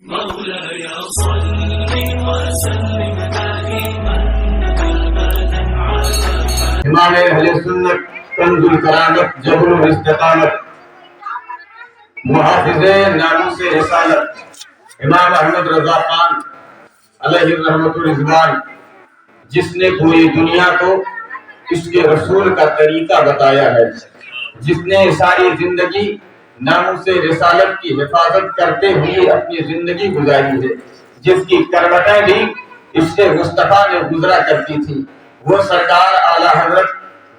مولاي صل وسلم دائما ابدا على امام اہل سنت کنز الکرامت جبر الاستقامت محافظ ناموس رسالت امام احمد رضا خان علیہ الرحمۃ الرضوان، جس نے پوری دنیا کو اس کے رسول کا طریقہ بتایا ہے، جس نے ساری زندگی ناموس رسالت کی حفاظت کرتے ہوئے اپنی زندگی گزاری ہے، جس کی کروٹیں بھی اس سے مصطفیٰ نے گزرا کرتی تھی، وہ سرکار اعلیٰ حضرت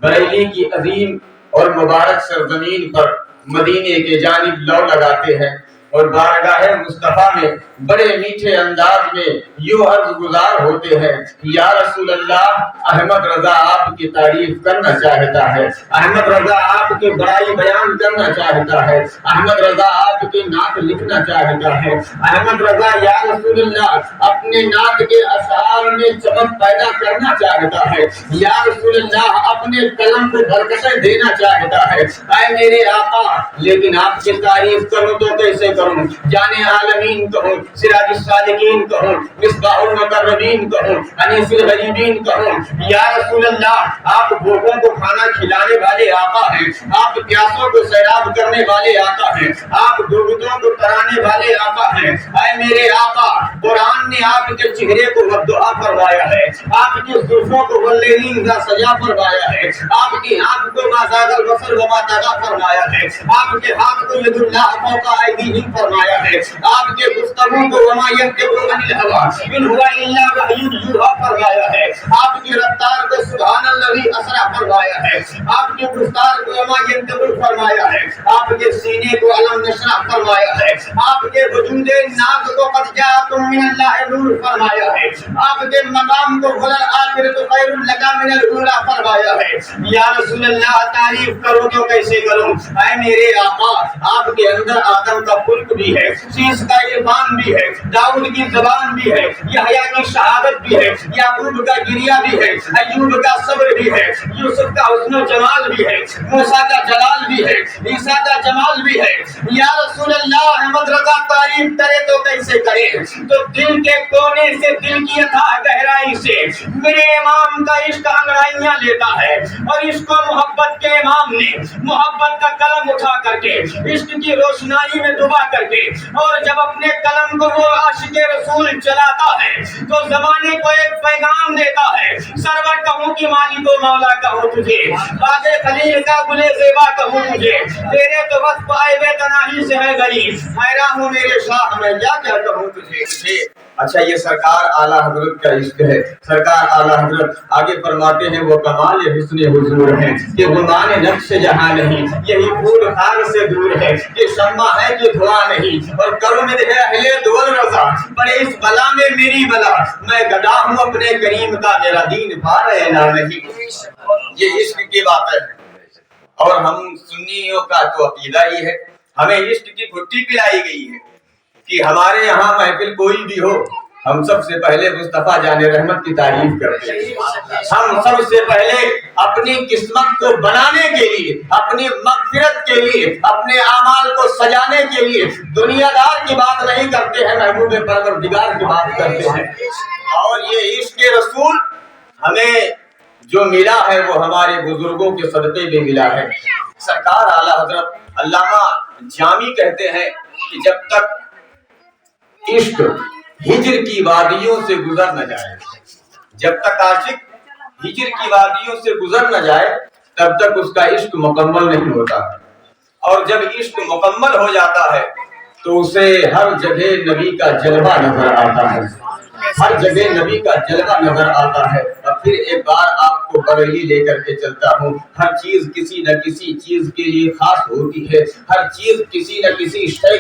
بریلی کی عظیم اور مبارک سرزمین پر مدینے کے جانب لو لگاتے ہیں اور بارگاہ مصطفیٰ میں بڑے میٹھے انداز میں یوں عرض گزار ہوتے ہیں، یا رسول اللہ، احمد رضا آپ کی تعریف کرنا چاہتا ہے، احمد رضا آپ کی بڑائی بیان کرنا چاہتا ہے، احمد رضا آپ کی نعت لکھنا چاہتا ہے، احمد رضا یا رسول اللہ اپنے نعت کے اشعار میں چمک پیدا کرنا چاہتا ہے، یا رسول اللہ اپنے قلم کو برکتیں دینا چاہتا ہے، اے میرے آقا، لیکن آپ کی تعریف کروں تو کیسے کروں؟ جان عالمین کہوں، سراج السالکین کہوں، مصباح المقربین کہوں، انیس الغریبین کہوں، یا رسول اللہ آپ بھوکوں کو کھانا کھلانے والے آقا ہیں، آپ پیاسوں کو سیراب کرنے والے آقا ہیں، آپ دردوں کو ترانے والے آقا ہیں، اے میرے آقا، قرآن نے آپ کے چہرے کو والدعا فرمایا ہے، آپ کی زلفوں کو واللیل اذا سجا فرمایا ہے، آپ کی آنکھ کو ما زاغ البصر وما طغى فرمایا ہے، آپ کے ہاتھ کو ید اللہ فوق ایدیہم فرمایا ہے، آپ کے گفتگو کو وما ینطق عن الهوى ان هو الا وحی یوحی فرمایا ہے، آپ کی رفتار کو سبحان الذی اسرا فرمایا ہے، آپ کی گفتار کو وما ینطق فرمایا ہے، آپ کے سینے کو علم نشرح فرمایا ہے، آپ کے وجود ناز کو قد جاءکم من اللہ نور فرمایا ہے، آپ کے مقام کو وللآخرۃ خیر لک من الاولی فرمایا ہے، یا رسول اللہ تعریف کروں تو کیسے کروں؟ اے میرے آقا، آپ کے اندر آدم کا خلق بھی ہے، شیش کا عرفان بھی ہے، داؤد کی زبان بھی ہے، یحییٰ کی شہادت بھی ہے، یعقوب کا گریہ بھی ہے، ایوب کا صبر بھی ہے، یوسف کا حسن و جمال بھی ہے، موسیٰ کا جلال بھی ہے، عیسیٰ کا جمال بھی ہے، یا رسول اللہ احمد رضا تعریف کرے تو کیسے کرے؟ تو دل کے کونے سے، دل کی اتھاہ گہرائی سے میرے امام کا عشق انگڑائیاں لیتا ہے، اور عشق و محبت کے امام نے محبت کا قلم اٹھا کر کے عشق کی روشنائی میں ڈبا کر کے، اور جب اپنے قلم کو وہ عاشق رسول چلاتا ہے تو زمانے کو ایک پیغام دیتا ہے، سرور کہوں کہ مالک و مولا کہوں تجھے، باغ خلیل کا گل زیبا کہوں تجھے، تیرے تو وصف آئے بے تناہی سے ہے غریب، حیران ہوں میرے شاہ میں کیا کیا کہوں تجھے۔ اچھا، یہ سرکار اعلیٰ حضرت کا عشق ہے۔ سرکار اعلیٰ حضرت آگے فرماتے ہیں، وہ کمال حسن حضور ہے کہ گمان نقش جہاں نہیں، یہی پھول خار سے دور ہے، یہ شمع ہے کہ دھواں نہیں، اور کرم ہے اہل دول رضا، پڑے اس بلا میں میری بلا، میں گدا ہوں اپنے کریم کا، میرا دین پا رہنا نہیں۔ یہ عشق کی بات ہے، اور ہم سنیوں کا تو عقیدہ ہی ہے، ہمیں عشق کی گھٹی پلائی گئی ہے کہ ہمارے یہاں محفل کوئی بھی ہو، ہم سب سے پہلے مصطفیٰ جان رحمت کی تعریف کرتے ہیں، ہم سب سے پہلے اپنی قسمت کو بنانے کے لیے، اپنی مغفرت کے لیے، اپنے اعمال کو سجانے کے لیے دنیا دار کی بات نہیں کرتے ہیں، محبوب پروردگار کی بات کرتے ہیں۔ اور یہ عشق رسول ہمیں جو ملا ہے وہ ہمارے بزرگوں کے صدقے میں ملا ہے۔ سرکار اعلیٰ حضرت علامہ جامی کہتے ہیں کہ جب تک عشق ہجر کی وادیوں سے گزر نہ جائے، جب تک عاشق ہجر کی وادیوں سے گزر نہ جائے تب تک اس کا عشق مکمل نہیں ہوتا، اور جب عشق مکمل ہو جاتا ہے تو اسے ہر جگہ نبی کا جلوہ نظر آتا ہے، ہر جگہ نبی کا جلوہ نظر آتا ہے۔ اور پھر ایک بار آپ کو بریلی لے کر کے چلتا ہوں، ہر چیز کسی نہ کسی چیز کے لیے خاص ہوتی ہے، ہر چیز کسی نہ کسی شے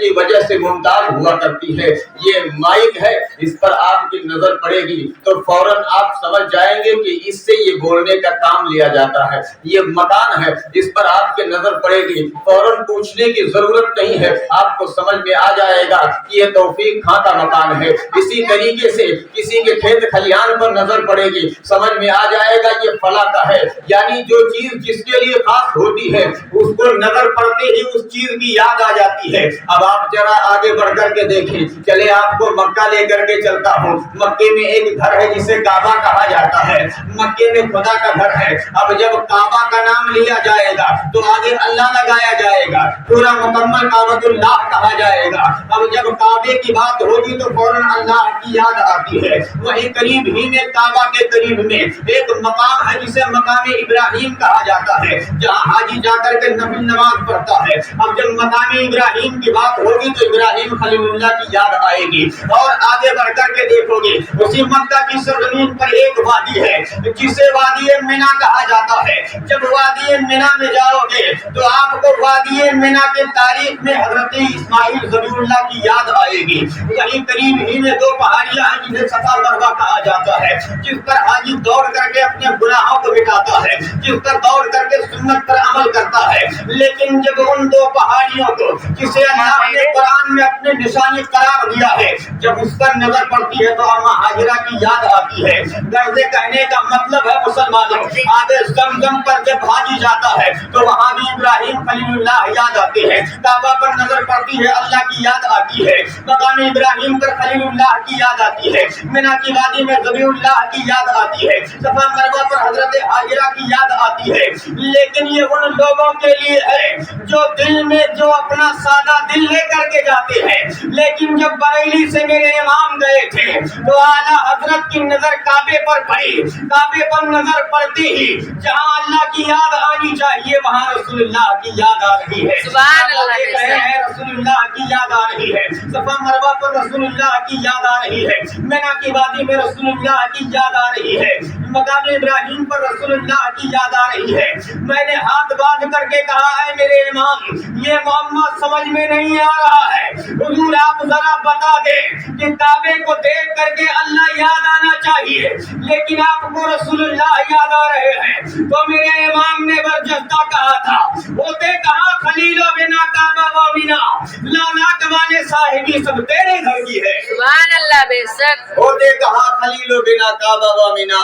کی وجہ سے ممتاز ہوا کرتی ہے۔ یہ مائک ہے، اس پر آپ کی نظر پڑے گی تو فوراً آپ سمجھ جائیں گے کہ اس سے یہ بولنے کا کام لیا جاتا ہے۔ یہ مکان ہے، اس پر آپ کی نظر پڑے گی، فوراً پوچھنے کی ضرورت نہیں ہے، آپ کو سمجھ میں آ جائے گا کہ یہ توفیق خاں کا مکان ہے۔ اسی طریقے سے کسی کے کھیت کھلیان پر نظر پڑے گی، سمجھ میں میں آ جائے گا یہ فلاں کا ہے. یعنی جو چیز جس کے لیے خاص ہوتی ہے اس کو نظر پڑتے ہی اس چیز کی یاد آ جاتی ہے. اب آپ ذرا آگے بڑھ کر کے دیکھیں. چلے آپ کو مکہ لے کر کے چلتا ہوں. مکے میں ایک گھر ہے جسے کعبہ کہا جاتا ہے. مکے میں خدا کا گھر ہے. اب جب کعبہ کا نام لیا جائے گا تو آگے اللہ لگایا جائے گا. پورا مکمل کعبۃ اللہ کہا جائے گا. اب جب کعبے کی بات ہوگی تو فوراً اللہ کی یاد آتی ہے. وہیں قریب ہی میں کعبہ کے قریب میں ایک مقام ہے جسے مقام ابراہیم کہا جاتا ہے, جہاں حاجی جا کر کے نفل نماز پڑھتا ہے. اب جب مقام ابراہیم کی بات ہوگی تو ابراہیم خلیل اللہ کی یاد آئے گی. اور آگے بڑھ کر کے دیکھو گے اسی مکہ کی سرزمین پر ایک وادی ہے جسے وادی منا کہا جاتا ہے. جب وادی منا میں جاؤ گے تو آپ کو وادی منا کے تاریخ میں حضرت اسماعیل ذبیح اللہ کی یاد آئے گی. وہیں قریب ہی میں دو پہاڑیاں ہیں جنہیں صفا مروہ کہا جاتا ہے, جس پر حاجی دوڑ کر کے اپنے گناہوں کو مٹاتا ہے, جس پر دوڑ کر کے سنت پر عمل کرتا ہے. لیکن جب ان دو پہاڑیوں کو جسے اللہ نے قرآن میں اپنے نشانی قرار دیا ہے جب اس پر نظر پڑتی ہے تو اماں ہاجرہ کی یاد آتی ہے. غرض کہنے کا مطلب ہے مسلمانوں, آگے زمزم پر جب حاجی جاتا ہے تو وہاں بھی ابراہیم خلیل اللہ یاد آتے ہیں. کعبہ پر نظر پڑتی ہے اللہ کی یاد آتی ہے. مقام ابراہیم پر خلیل اللہ کی یاد آتی ہے. منا کی وادی میں ذبیح اللہ کی یاد آتی ہے. صفا مروہ پر حضرت ہاجرہ کی یاد آتی ہے. لیکن یہ ان لوگوں کے لیے ہے جو دل میں جو اپنا سادہ دل لے کر کے جاتے ہیں. لیکن جب بریلی سے میرے امام گئے تھے تو اعلیٰ حضرت کی نظر کعبے پر پڑی. کعبے پر نظر پڑتی ہی جہاں اللہ کی یاد آنی چاہیے وہاں رسول اللہ کی یاد آ رہی ہے. سبحان اللہ, رسول اللہ کی یاد آ رہی ہے. صفا مروہ پر رسول اللہ کی یاد آ رہی ہے. مینا کی وادی میں رسول اللہ کی یاد آ رہی ہے. مقام ابراہیم پر رسول اللہ کی یاد آ رہی ہے. میں نے ہاتھ باندھ کر کے کہا ہے میرے امام یہ معاملہ سمجھ میں نہیں آ رہا ہے. حضور آپ ذرا بتا دیں کہ کعبے کو دیکھ کر کے اللہ یاد آنا چاہیے لیکن آپ کو رسول اللہ یاد آ رہے ہیں. تو میرے امام نے برجستہ کہا تھا ہوتے کہا خلیل و بنا کعبہ و مینا لالاک والے صاحبی سب تیرے گھر کی ہے. سبحان اللہ, بے شک ہوتے کہا خلیل و بنا کعبہ و مینا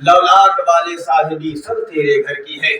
لولاک والے صاحبی سب تیرے گھر کی ہے.